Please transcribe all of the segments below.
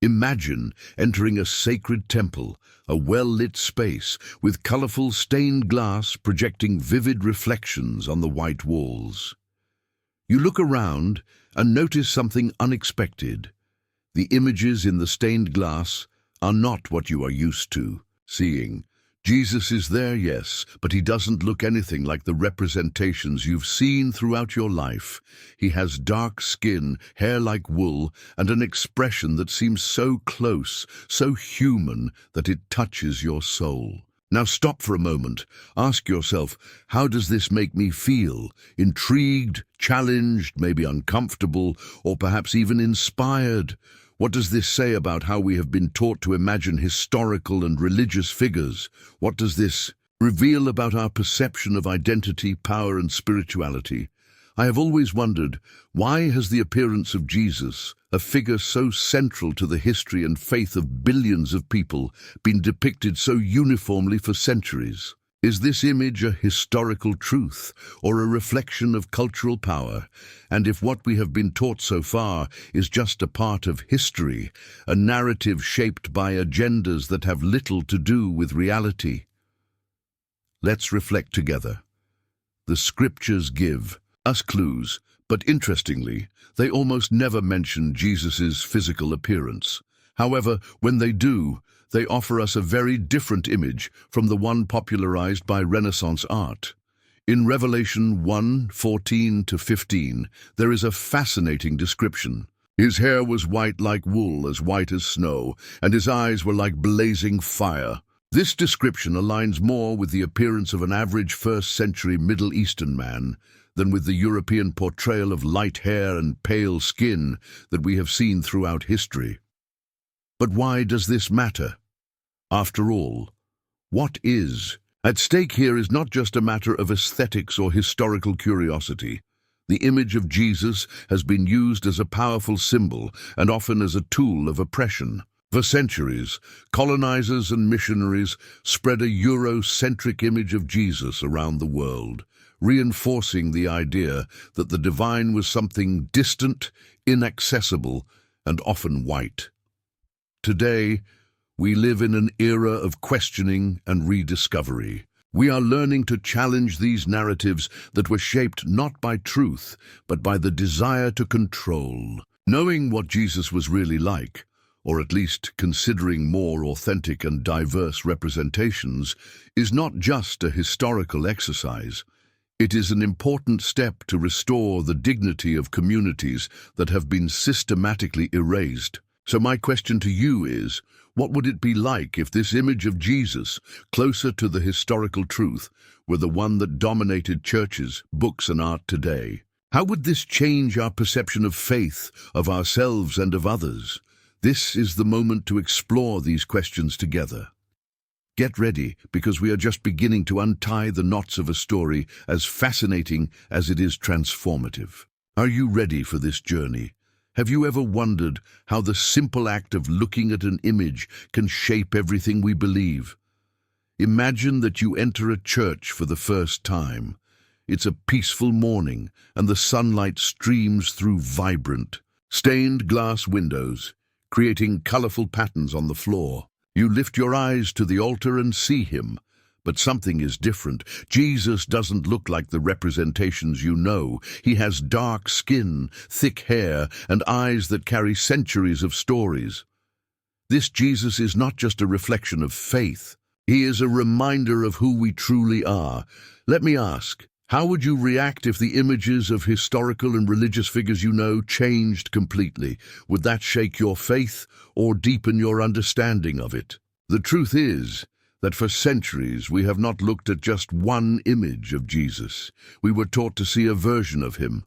Imagine entering a sacred temple, a well-lit space with colorful stained glass projecting vivid reflections on the white walls. You look around and notice something unexpected. The images in the stained glass are not what you are used to seeing. Jesus is there, yes, but he doesn't look anything like the representations you've seen throughout your life. He has dark skin, hair like wool, and an expression that seems so close, so human, that it touches your soul. Now stop for a moment. Ask yourself, how does this make me feel? Intrigued, challenged, maybe uncomfortable, or perhaps even inspired? What does this say about how we have been taught to imagine historical and religious figures? What does this reveal about our perception of identity, power, and spirituality? I have always wondered, why has the appearance of Jesus, a figure so central to the history and faith of billions of people, been depicted so uniformly for centuries? Is this image a historical truth or a reflection of cultural power? And if what we have been taught so far is just a part of history, a narrative shaped by agendas that have little to do with reality? Let's reflect together. The scriptures give us clues, but interestingly, they almost never mention Jesus' physical appearance. However, when they do, they offer us a very different image from the one popularized by Renaissance art. In Revelation 1:14-15, there is a fascinating description. His hair was white like wool, as white as snow, and his eyes were like blazing fire. This description aligns more with the appearance of an average first-century Middle Eastern man than with the European portrayal of light hair and pale skin that we have seen throughout history. But why does this matter? After all, what is at stake here is not just a matter of aesthetics or historical curiosity. The image of Jesus has been used as a powerful symbol and often as a tool of oppression. For centuries, colonizers and missionaries spread a Eurocentric image of Jesus around the world, reinforcing the idea that the divine was something distant, inaccessible, and often white. Today, we live in an era of questioning and rediscovery. We are learning to challenge these narratives that were shaped not by truth, but by the desire to control. Knowing what Jesus was really like, or at least considering more authentic and diverse representations, is not just a historical exercise. It is an important step to restore the dignity of communities that have been systematically erased. So my question to you is, what would it be like if this image of Jesus, closer to the historical truth, were the one that dominated churches, books, and art today? How would this change our perception of faith, of ourselves, and of others? This is the moment to explore these questions together. Get ready, because we are just beginning to untie the knots of a story as fascinating as it is transformative. Are you ready for this journey? Have you ever wondered how the simple act of looking at an image can shape everything we believe? Imagine that you enter a church for the first time. It's a peaceful morning, and the sunlight streams through vibrant, stained glass windows, creating colorful patterns on the floor. You lift your eyes to the altar and see him. But something is different. Jesus doesn't look like the representations you know. He has dark skin, thick hair, and eyes that carry centuries of stories. This Jesus is not just a reflection of faith. He is a reminder of who we truly are. Let me ask, how would you react if the images of historical and religious figures you know changed completely? Would that shake your faith or deepen your understanding of it? The truth is that for centuries we have not looked at just one image of Jesus. We were taught to see a version of him,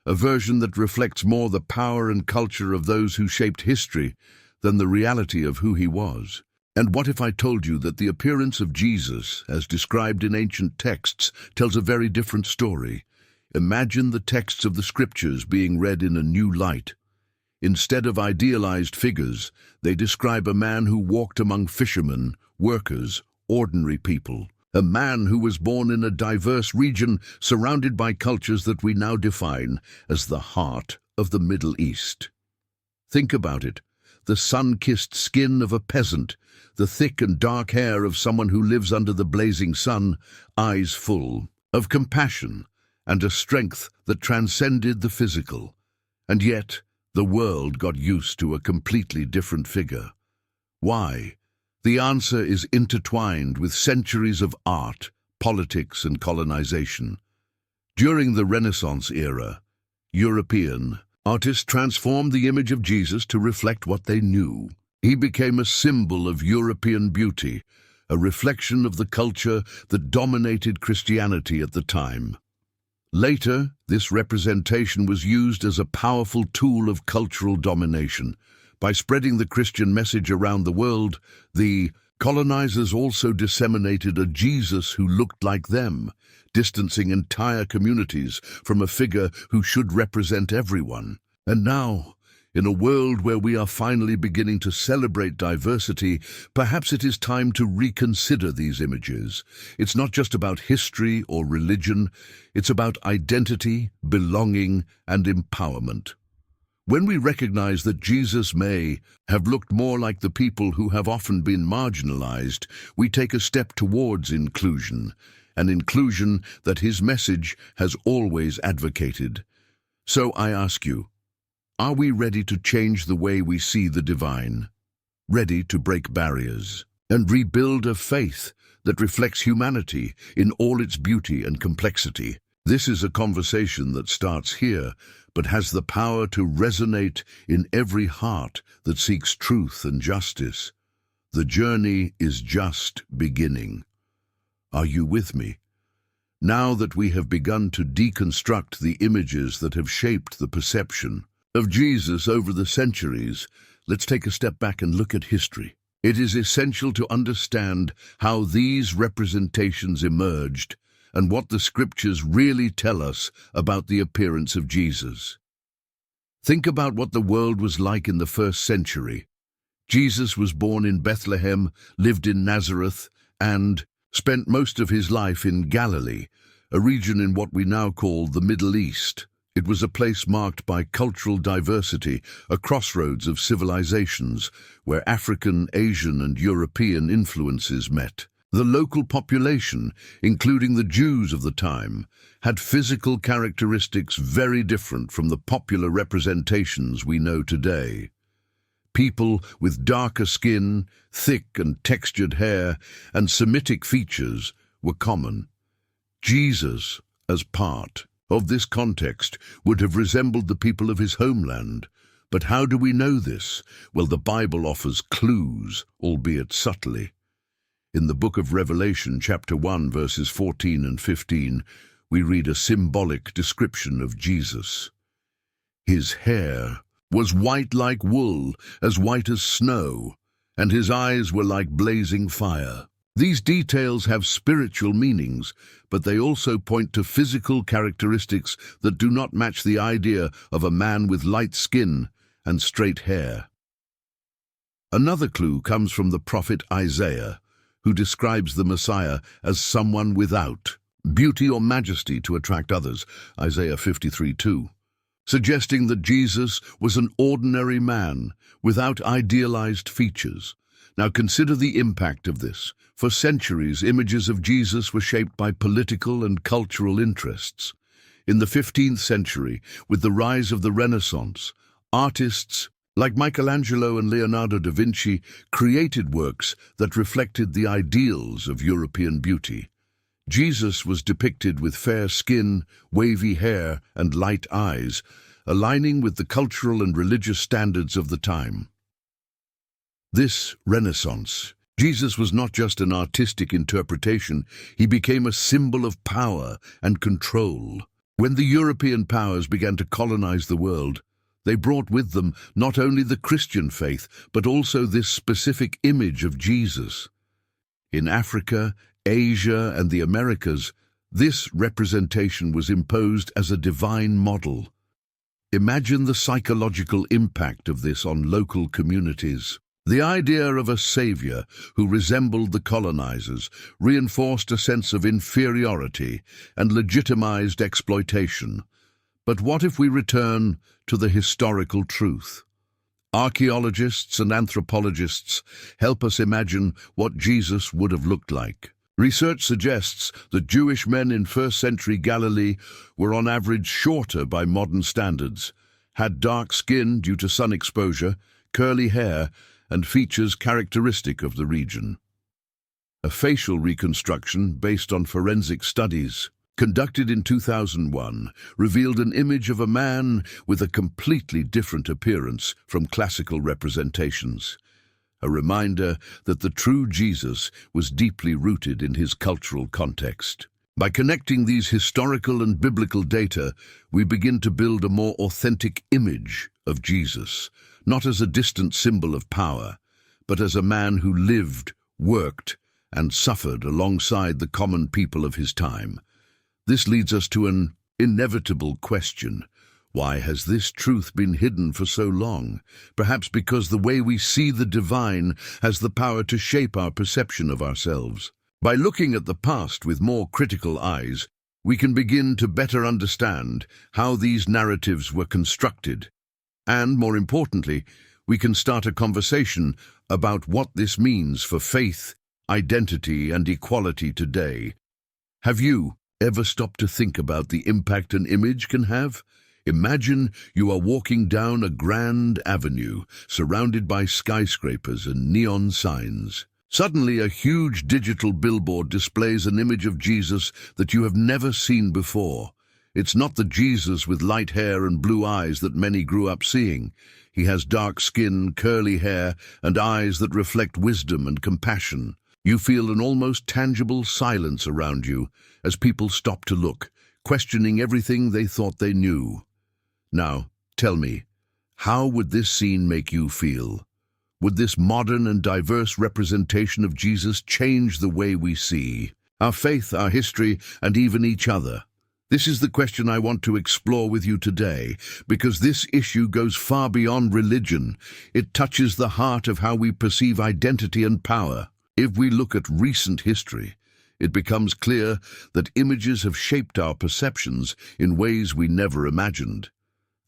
a version that reflects more the power and culture of those who shaped history than the reality of who he was. And what if I told you that the appearance of Jesus, as described in ancient texts, tells a very different story? Imagine the texts of the scriptures being read in a new light. Instead of idealized figures, they describe a man who walked among fishermen, workers, ordinary people. A man who was born in a diverse region surrounded by cultures that we now define as the heart of the Middle East. Think about it. the sun-kissed skin of a peasant, the thick and dark hair of someone who lives under the blazing sun, eyes full of compassion and a strength that transcended the physical. And yet, the world got used to a completely different figure. Why? The answer is intertwined with centuries of art, politics, and colonization. During the Renaissance era, European artists transformed the image of Jesus to reflect what they knew. He became a symbol of European beauty, a reflection of the culture that dominated Christianity at the time. Later, this representation was used as a powerful tool of cultural domination. By spreading the Christian message around the world, the colonizers also disseminated a Jesus who looked like them, distancing entire communities from a figure who should represent everyone. And now, in a world where we are finally beginning to celebrate diversity, perhaps it is time to reconsider these images. It's not just about history or religion, it's about identity, belonging, and empowerment. When we recognize that Jesus may have looked more like the people who have often been marginalized, we take a step towards inclusion, an inclusion that his message has always advocated. So I ask you, are we ready to change the way we see the divine? Ready to break barriers and rebuild a faith that reflects humanity in all its beauty and complexity? This is a conversation that starts here, but has the power to resonate in every heart that seeks truth and justice. The journey is just beginning. Are you with me? Now that we have begun to deconstruct the images that have shaped the perception of Jesus over the centuries, let's take a step back and look at history. It is essential to understand how these representations emerged and what the scriptures really tell us about the appearance of Jesus. Think about what the world was like in the first century. Jesus was born in Bethlehem, lived in Nazareth, and spent most of his life in Galilee, a region in what we now call the Middle East. It was a place marked by cultural diversity, a crossroads of civilizations, where African, Asian, and European influences met. The local population, including the Jews of the time, had physical characteristics very different from the popular representations we know today. People with darker skin, thick and textured hair, and Semitic features were common. Jesus, as part of this context, would have resembled the people of his homeland. But how do we know this? Well, the Bible offers clues, albeit subtly. In the book of Revelation, chapter 1, verses 14 and 15, we read a symbolic description of Jesus. His hair was white like wool, as white as snow, and his eyes were like blazing fire. These details have spiritual meanings, but they also point to physical characteristics that do not match the idea of a man with light skin and straight hair. Another clue comes from the prophet Isaiah, who describes the Messiah as someone without beauty or majesty to attract others, Isaiah 53:2, suggesting that Jesus was an ordinary man without idealized features. Now consider the impact of this. For centuries, images of Jesus were shaped by political and cultural interests. In the 15th century, with the rise of the Renaissance, artists like Michelangelo and Leonardo da Vinci created works that reflected the ideals of European beauty. Jesus was depicted with fair skin, wavy hair, and light eyes, aligning with the cultural and religious standards of the time. This Renaissance, Jesus was not just an artistic interpretation, he became a symbol of power and control. When the European powers began to colonize the world, they brought with them not only the Christian faith, but also this specific image of Jesus. In Africa, Asia, and the Americas, this representation was imposed as a divine model. Imagine the psychological impact of this on local communities. The idea of a savior who resembled the colonizers reinforced a sense of inferiority and legitimized exploitation. But what if we return to the historical truth? Archaeologists and anthropologists help us imagine what Jesus would have looked like. Research suggests that Jewish men in first-century Galilee were on average shorter by modern standards, had dark skin due to sun exposure, curly hair, and features characteristic of the region. A facial reconstruction based on forensic studies conducted in 2001 revealed an image of a man with a completely different appearance from classical representations. A reminder that the true Jesus was deeply rooted in his cultural context. By connecting these historical and biblical data, we begin to build a more authentic image of Jesus, not as a distant symbol of power, but as a man who lived, worked, and suffered alongside the common people of his time. This leads us to an inevitable question. Why has this truth been hidden for so long? Perhaps because the way we see the divine has the power to shape our perception of ourselves. By looking at the past with more critical eyes, we can begin to better understand how these narratives were constructed. And, more importantly, we can start a conversation about what this means for faith, identity, and equality today. Have you ever stopped to think about the impact an image can have? Imagine you are walking down a grand avenue, surrounded by skyscrapers and neon signs. Suddenly, a huge digital billboard displays an image of Jesus that you have never seen before. It's not the Jesus with light hair and blue eyes that many grew up seeing. He has dark skin, curly hair, and eyes that reflect wisdom and compassion. You feel an almost tangible silence around you as people stop to look, questioning everything they thought they knew. Now, tell me, how would this scene make you feel? Would this modern and diverse representation of Jesus change the way we see our faith, our history, and even each other? This is the question I want to explore with you today, because this issue goes far beyond religion. It touches the heart of how we perceive identity and power. If we look at recent history, it becomes clear that images have shaped our perceptions in ways we never imagined.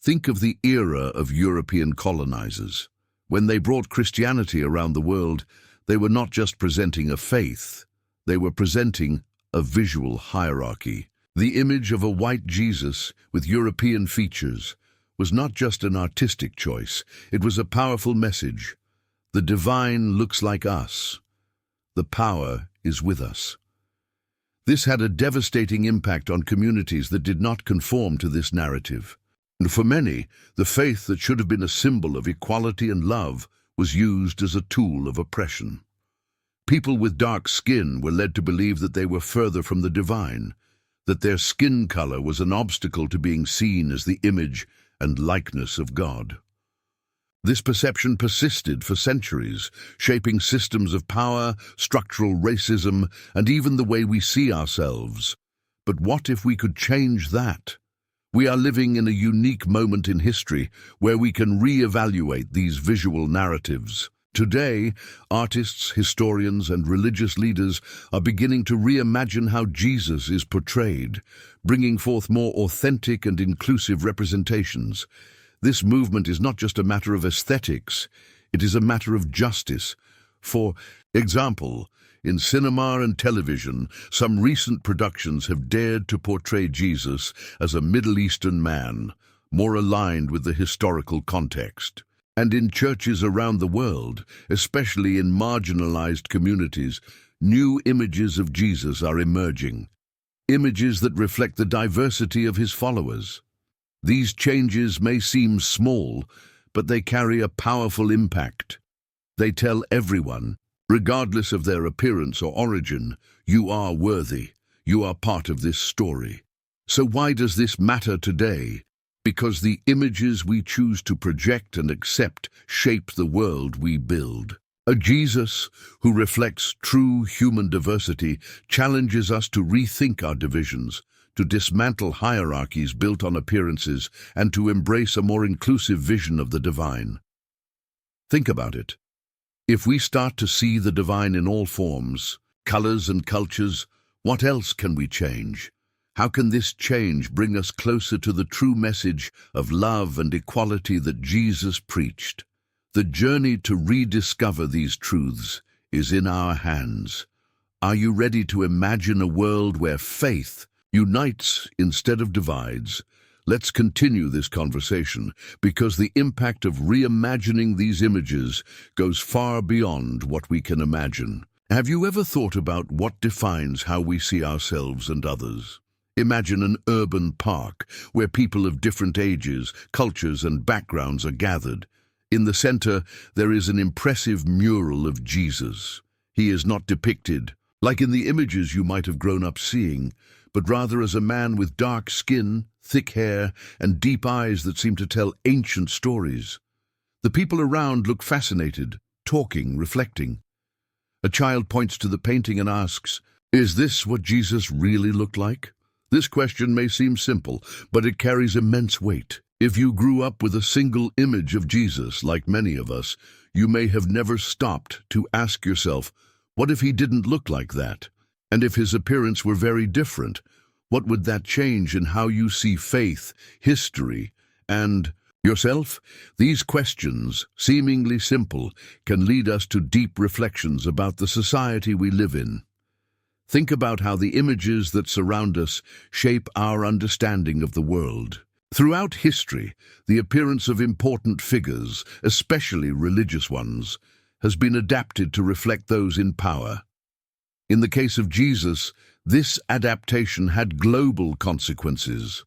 Think of the era of European colonizers. When they brought Christianity around the world, they were not just presenting a faith, they were presenting a visual hierarchy. The image of a white Jesus with European features was not just an artistic choice, it was a powerful message. The divine looks like us. The power is with us. This had a devastating impact on communities that did not conform to this narrative. And for many, the faith that should have been a symbol of equality and love was used as a tool of oppression. People with dark skin were led to believe that they were further from the divine, that their skin color was an obstacle to being seen as the image and likeness of God. This perception persisted for centuries, shaping systems of power, structural racism, and even the way we see ourselves. But what if we could change that? We are living in a unique moment in history where we can re-evaluate these visual narratives. Today, artists, historians, and religious leaders are beginning to reimagine how Jesus is portrayed, bringing forth more authentic and inclusive representations. This movement is not just a matter of aesthetics, it is a matter of justice. For example, in cinema and television, some recent productions have dared to portray Jesus as a Middle Eastern man, more aligned with the historical context. And in churches around the world, especially in marginalized communities, new images of Jesus are emerging, images that reflect the diversity of his followers. These changes may seem small, but they carry a powerful impact. They tell everyone, regardless of their appearance or origin, you are worthy, you are part of this story. So why does this matter today? Because the images we choose to project and accept shape the world we build. A Jesus who reflects true human diversity challenges us to rethink our divisions, to dismantle hierarchies built on appearances, and to embrace a more inclusive vision of the divine. Think about it. If we start to see the divine in all forms, colors and cultures, what else can we change? How can this change bring us closer to the true message of love and equality that Jesus preached? The journey to rediscover these truths is in our hands. Are you ready to imagine a world where faith unites instead of divides? Let's continue this conversation, because the impact of reimagining these images goes far beyond what we can imagine. Have you ever thought about what defines how we see ourselves and others? Imagine an urban park where people of different ages, cultures, and backgrounds are gathered. In the center, there is an impressive mural of Jesus. He is not depicted like in the images you might have grown up seeing, but rather as a man with dark skin, thick hair, and deep eyes that seem to tell ancient stories. The people around look fascinated, talking, reflecting. A child points to the painting and asks, "Is this what Jesus really looked like?" This question may seem simple, but it carries immense weight. If you grew up with a single image of Jesus, like many of us, you may have never stopped to ask yourself, what if he didn't look like that? And if his appearance were very different, what would that change in how you see faith, history, and yourself? These questions, seemingly simple, can lead us to deep reflections about the society we live in. Think about how the images that surround us shape our understanding of the world. Throughout history, the appearance of important figures, especially religious ones, has been adapted to reflect those in power. In the case of Jesus, this adaptation had global consequences.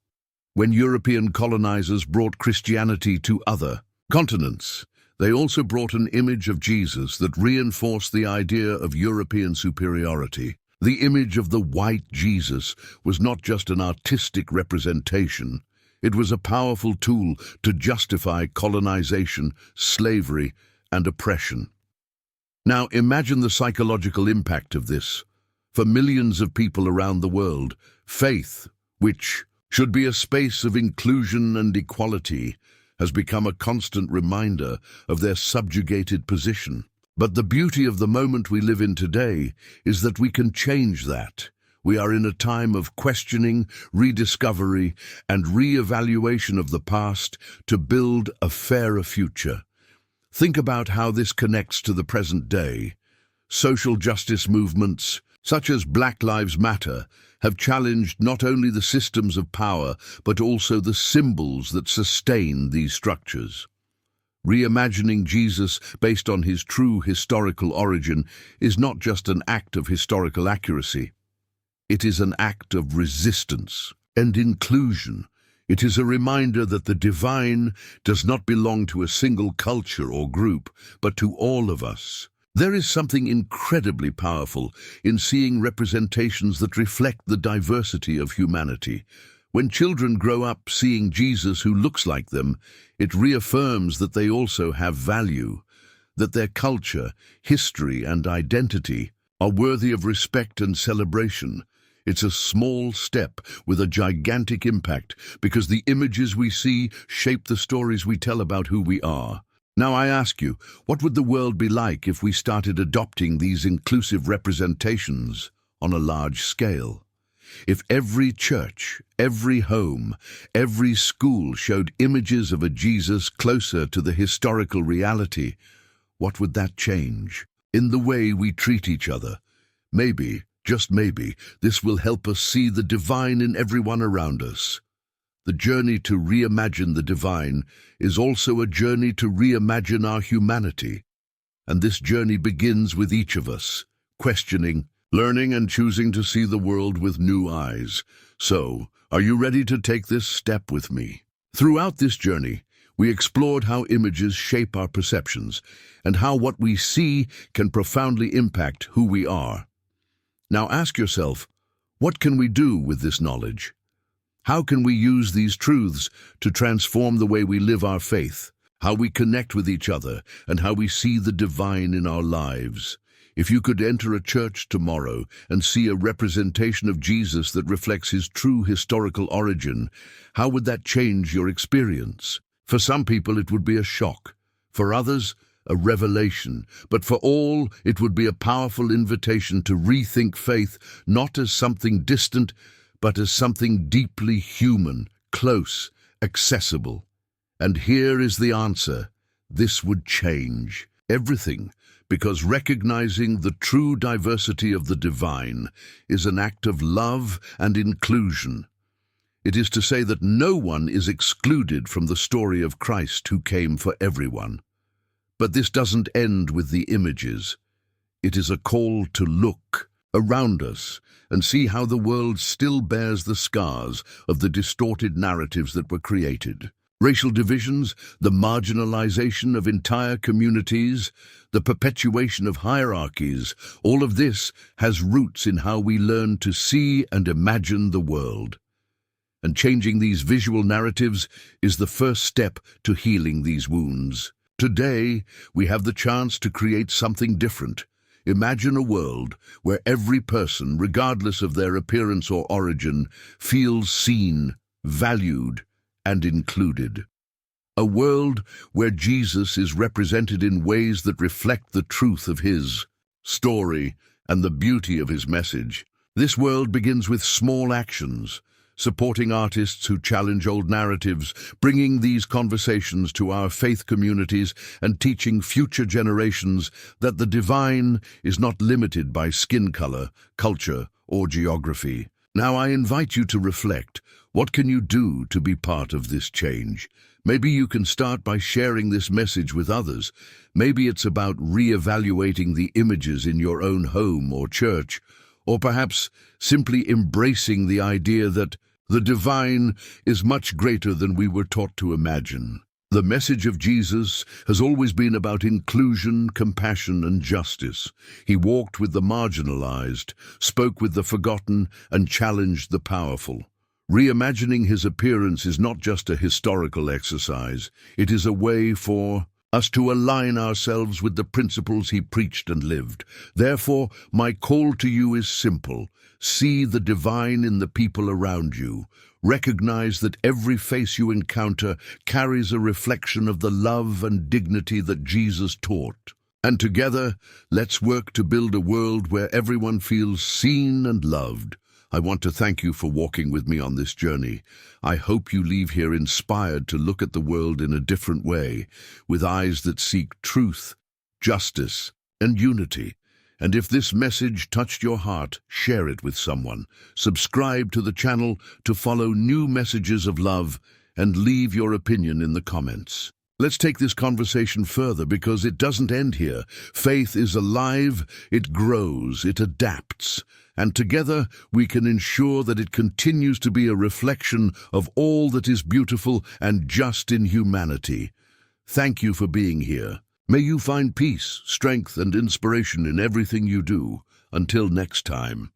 When European colonizers brought Christianity to other continents, they also brought an image of Jesus that reinforced the idea of European superiority. The image of the white Jesus was not just an artistic representation, it was a powerful tool to justify colonization, slavery, and oppression. Now imagine the psychological impact of this. For millions of people around the world, faith, which should be a space of inclusion and equality, has become a constant reminder of their subjugated position. But the beauty of the moment we live in today is that we can change that. We are in a time of questioning, rediscovery, and re-evaluation of the past to build a fairer future. Think about how this connects to the present day. Social justice movements, such as Black Lives Matter, have challenged not only the systems of power, but also the symbols that sustain these structures. Reimagining Jesus based on his true historical origin is not just an act of historical accuracy. It is an act of resistance and inclusion. It is a reminder that the divine does not belong to a single culture or group, but to all of us. There is something incredibly powerful in seeing representations that reflect the diversity of humanity. When children grow up seeing Jesus who looks like them, it reaffirms that they also have value, that their culture, history, and identity are worthy of respect and celebration. It's a small step with a gigantic impact, because the images we see shape the stories we tell about who we are. Now I ask you, what would the world be like if we started adopting these inclusive representations on a large scale? If every church, every home, every school showed images of a Jesus closer to the historical reality, what would that change? In the way we treat each other. Maybe, just maybe, this will help us see the divine in everyone around us. The journey to reimagine the divine is also a journey to reimagine our humanity. And this journey begins with each of us, questioning, learning, and choosing to see the world with new eyes. So, are you ready to take this step with me? Throughout this journey, we explored how images shape our perceptions and how what we see can profoundly impact who we are. Now ask yourself, what can we do with this knowledge? How can we use these truths to transform the way we live our faith, how we connect with each other, and how we see the divine in our lives? If you could enter a church tomorrow and see a representation of Jesus that reflects his true historical origin, how would that change your experience? For some people, it would be a shock. For others, a revelation. But for all, it would be a powerful invitation to rethink faith, not as something distant, but as something deeply human, close, accessible. And here is the answer. this would change everything, because recognizing the true diversity of the divine is an act of love and inclusion. It is to say that no one is excluded from the story of Christ who came for everyone. But this doesn't end with the images. It is a call to look around us and see how the world still bears the scars of the distorted narratives that were created. Racial divisions, the marginalization of entire communities, the perpetuation of hierarchies, all of this has roots in how we learn to see and imagine the world. And changing these visual narratives is the first step to healing these wounds. Today, we have the chance to create something different. Imagine a world where every person, regardless of their appearance or origin, feels seen, valued, and included. A world where Jesus is represented in ways that reflect the truth of his story and the beauty of his message. This world begins with small actions, supporting artists who challenge old narratives, bringing these conversations to our faith communities, and teaching future generations that the divine is not limited by skin color, culture, or geography. Now I invite you to reflect. What can you do to be part of this change? Maybe you can start by sharing this message with others. Maybe it's about re-evaluating the images in your own home or church, or perhaps simply embracing the idea that the divine is much greater than we were taught to imagine. The message of Jesus has always been about inclusion, compassion, and justice. He walked with the marginalized, spoke with the forgotten, and challenged the powerful. Reimagining his appearance is not just a historical exercise. It is a way for us to align ourselves with the principles he preached and lived. Therefore, my call to you is simple. See the divine in the people around you. Recognize that every face you encounter carries a reflection of the love and dignity that Jesus taught. And together, let's work to build a world where everyone feels seen and loved. I want to thank you for walking with me on this journey. I hope you leave here inspired to look at the world in a different way, with eyes that seek truth, justice, and unity. And if this message touched your heart, share it with someone. Subscribe to the channel to follow new messages of love, and leave your opinion in the comments. Let's take this conversation further, because it doesn't end here. Faith is alive, it grows, it adapts. And together we can ensure that it continues to be a reflection of all that is beautiful and just in humanity. Thank you for being here. May you find peace, strength, and inspiration in everything you do. Until next time.